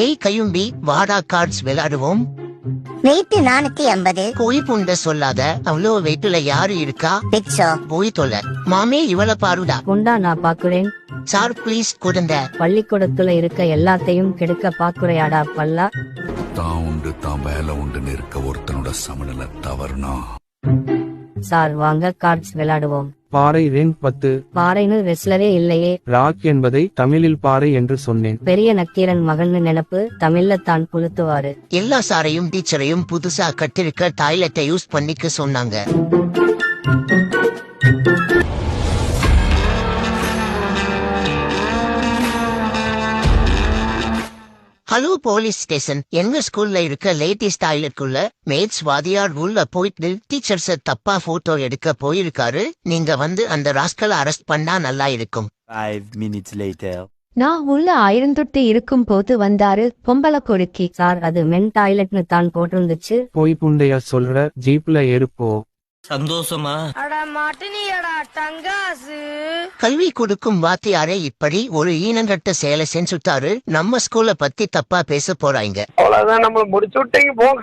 டேய் கையும்பி, வாடா கார்ட்ஸ் விளையாடுவோம். வெயிட் 480. போய் புண்ட சொல்லாத, அவ்வளோ வெயிட்டுல யாரு இருக்கா? பிச்சோ போய் தொலை. மாமே இவள பாருடா. கொண்டா நான் பாக்குறேன். சார் ப்ளீஸ் கொடுங்க. பள்ளிக்கூடத்துல இருக்க எல்லாத்தையும் கெடுக்க பாக்குறையாடா பல்லா. தான் உண்டு தான் வேலை உண்டுன்னு இருக்க ஒருத்தனோட சமநிலை தவறுனா சார் வாங்க கார்ட்ஸ் விளையாடுவோம். பாறை ரேங்க் 10. பாறைன்னு ரெஸ்லரே இல்லையே. ராக் என்பதை தமிழில் பாறை என்று சொன்னேன். பெரிய நக்கீரன் மகன்னு நினைப்பு, தமிழ்ல தான் புழுத்துவாரு. எல்லா சாரையும் டீச்சரையும் புதுசா கட்டிருக்க டாய்லெட்டை யூஸ் பண்ணிக்க சொன்னாங்க. ஹலோ போலீஸ் ஸ்டேஷன், எங்க ஸ்கூல்ல இருக்க லேட்டஸ்ட் டாய்லெட்குள்ள மேத்ஸ் வாதியார் உள்ள போயிட்டு டீச்சர்ஸ தப்பா போட்டோ எடுக்க போயிருக்காரு. நீங்க வந்து அந்த ராஸ்கலை அரெஸ்ட் பண்ணா நல்லா இருக்கும். 5 minutes later. நான் உள்ள அயர்ந்துட்டு இருக்கும் போது வந்தாரு பொம்பளை கொடுக்கி. சார் அது மென் டாய்லெட்னு தான் போட்டிருந்துச்சு. போய் புண்டைய சொல்ற, ஜீப்ல ஏறுப்போ. சந்தோஷமா? கல்வி கொடுக்கும் வாத்தியாரே இப்படி ஒரு ஈனங்கட்ட செயலை செஞ்சுட்டாரு. நம்ம ஸ்கூலை பத்தி தப்பா பேச போறாங்க. அவ்வளவுதான், நம்ம முடிச்சு விட்டீங்க போங்க.